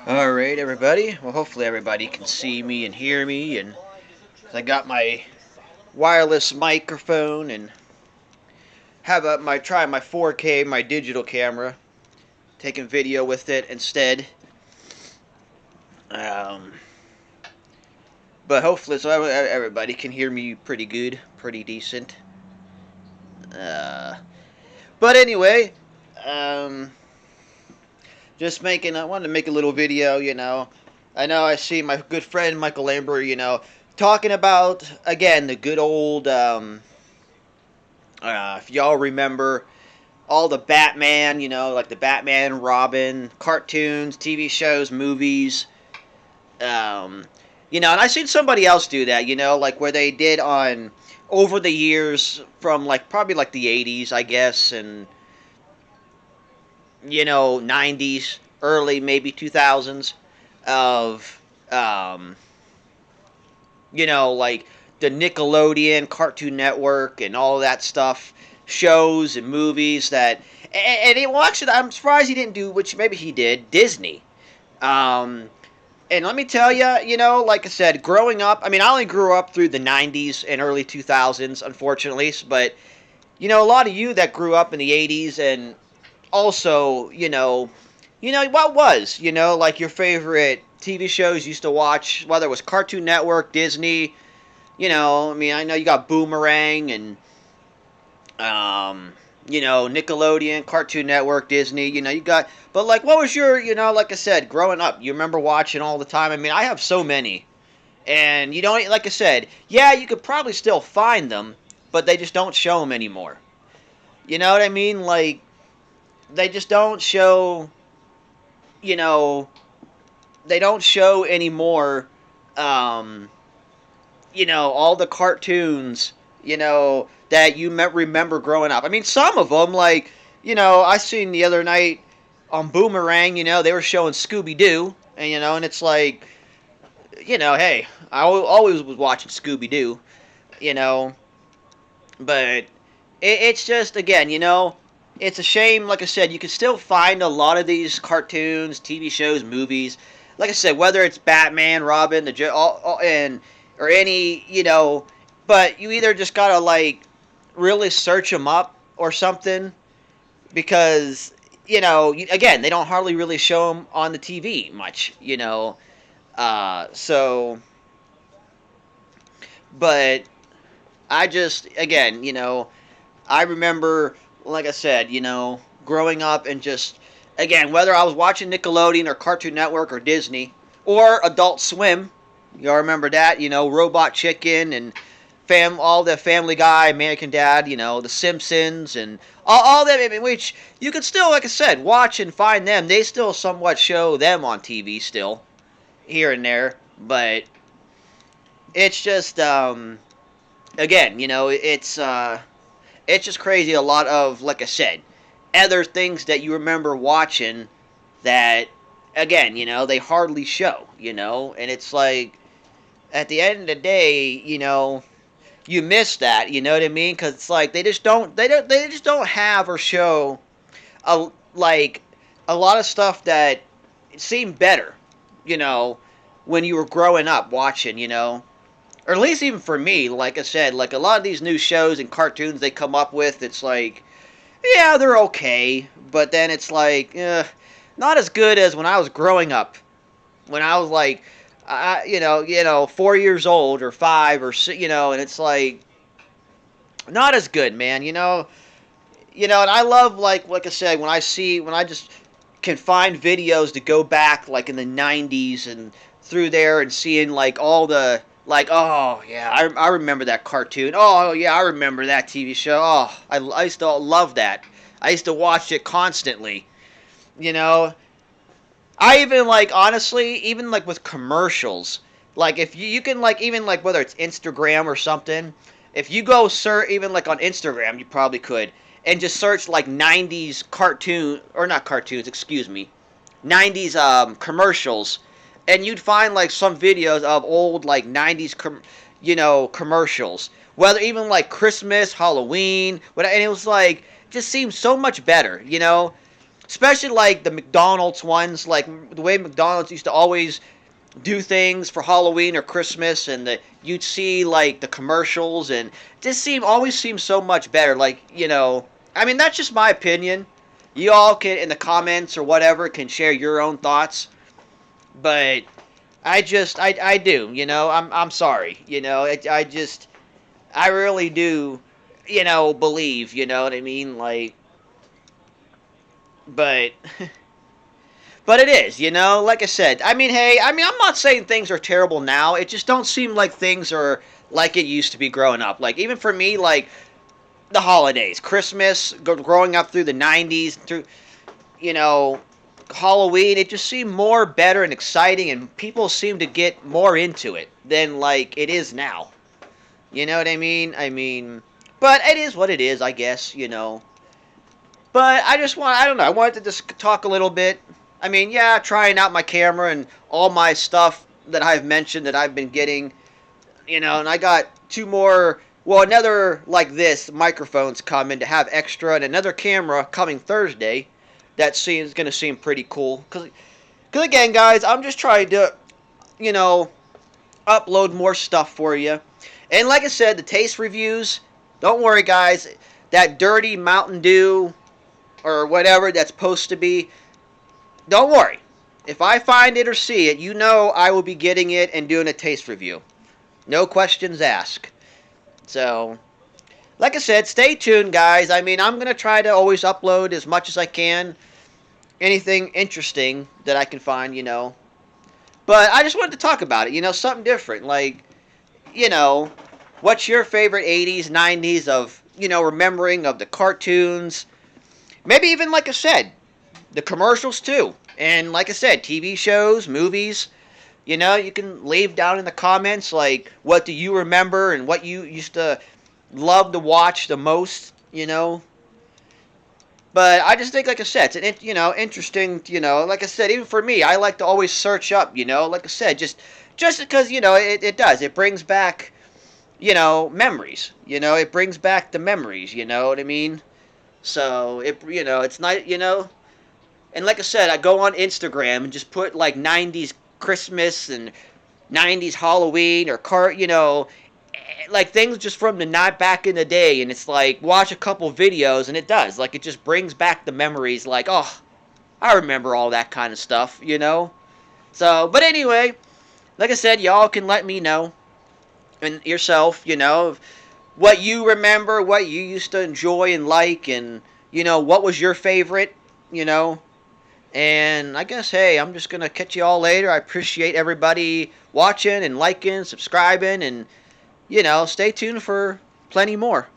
Alright, everybody. Well, hopefully everybody can see me and hear me. And I got my wireless microphone and have my 4K, my digital camera, taking video with it instead. Um, but hopefully, so everybody can hear me pretty good, pretty decent. Uh, but anyway, um, I wanted to make a little video. I know I see my good friend Michael Lambert. Talking about again the good old. If y'all remember all the Batman, like the Batman and Robin cartoons, TV shows, movies. Um, and I seen somebody else do that. Like where they did on over the years from like probably like the 80s, I guess, and 90s, early maybe 2000s of like the Nickelodeon, Cartoon Network, and all that stuff, shows and movies that, well, actually, I'm surprised he didn't do, which maybe he did, Disney. Um, and let me tell you, like I said, growing up, I mean, I only grew up through the 90s and early 2000s, unfortunately, but, a lot of you that grew up in the 80s and also, what was, like your favorite TV shows you used to watch, whether it was Cartoon Network, Disney, I mean, I know you got Boomerang and, Nickelodeon, Cartoon Network, Disney, you got, but like, what was your, like I said, growing up, you remember watching all the time? I mean, I have so many. And you don't, like I said, yeah, you could probably still find them, but they just don't show them anymore. You know what I mean? Like, they just don't show, you know, they don't show anymore, um, all the cartoons, that you remember growing up. I mean, some of them, like, I seen the other night on Boomerang, they were showing Scooby Doo, and it's like, hey, I always was watching Scooby Doo, you know, but it's just, again, it's a shame, like I said, you can still find a lot of these cartoons, TV shows, movies. Like I said, whether it's Batman, Robin, and or any, but you either just gotta like really search them up or something because again, they don't hardly really show them on the TV much, So, but I just again, I remember, like I said, growing up and just, again, whether I was watching Nickelodeon or Cartoon Network or Disney or Adult Swim, y'all remember that, Robot Chicken and all the Family Guy, American Dad, The Simpsons, and all that, which you could still, like I said, watch and find them. They still somewhat show them on TV still, here and there, but it's just, again, it's just crazy. A lot of, like I said, other things that you remember watching that, again, they hardly show, and it's like, at the end of the day, you miss that, you know what I mean? Because it's like they just don't have or show like a lot of stuff that seemed better, you know, when you were growing up watching, or at least even for me, like I said, like a lot of these new shows and cartoons they come up with, it's like, yeah, they're okay, but then it's like, not as good as when I was growing up. When I was like, 4 years old or five or and it's like not as good, man. And I love like I said, when I just can find videos to go back like in the '90s and through there and seeing like all the like, oh yeah, I remember that cartoon. Oh yeah, I remember that TV show. Oh, I used to love that. I used to watch it constantly. You know, I even like honestly, even like with commercials, like if you can like even like whether it's Instagram or something, if you go search even like on Instagram, you probably could and just search like '90s cartoon or not cartoons, excuse me, '90s commercials, and you'd find like some videos of old like '90s commercials, whether even like Christmas, Halloween, and it was like just seems so much better, especially like the McDonald's ones, like the way McDonald's used to always do things for Halloween or Christmas, and you'd see like the commercials, and it just always seems so much better. Like, I mean, that's just my opinion. You all can in the comments or whatever can share your own thoughts, but I do, I'm sorry, I really do, believe, you know what I mean, like, but but it is, like I said. I mean, hey, I'm not saying things are terrible now. It just don't seem like things are like it used to be growing up. Like, even for me, like the holidays, Christmas, growing up through the 90s, through, you know, Halloween, it just seemed more better and exciting, and people seem to get more into it than like it is now. You know what I mean? But it is what it is, I guess. But I don't know, I wanted to just talk a little bit. I mean, yeah, trying out my camera and all my stuff that I've mentioned that I've been getting, and I got two more, well, another like this microphones coming to have extra, and another camera coming Thursday that seems going to seem pretty cool. Because again, guys, I'm just trying to, you know, upload more stuff for you. And like I said, the taste reviews, don't worry, guys. That dirty Mountain Dew or whatever that's supposed to be, don't worry. If I find it or see it, I will be getting it and doing a taste review. No questions asked. So, like I said, stay tuned, guys. I mean, I'm going to try to always upload as much as I can. Anything interesting that I can find. But I just wanted to talk about it, something different. Like, you know, what's your favorite 80s, 90s of, remembering of the cartoons? Maybe even, like I said, the commercials too. And like I said, TV shows, movies. You can leave down in the comments, like, what do you remember and what you used to love to watch the most. But I just think, like I said, it's an interesting. Like I said, even for me, I like to always search up. Like I said, just because it does. It brings back memories. It brings back the memories. You know what I mean? So it's not. And like I said, I go on Instagram and just put like 90s Christmas and 90s Halloween or like things just from the night back in the day, and it's like watch a couple videos and it does, like, it just brings back the memories, like, oh, I remember all that kind of stuff. So, but anyway, like I said, y'all can let me know and yourself, what you remember, what you used to enjoy and like, and what was your favorite, you know and I guess, hey, I'm just going to catch you all later. I appreciate everybody watching and liking, subscribing, and, stay tuned for plenty more.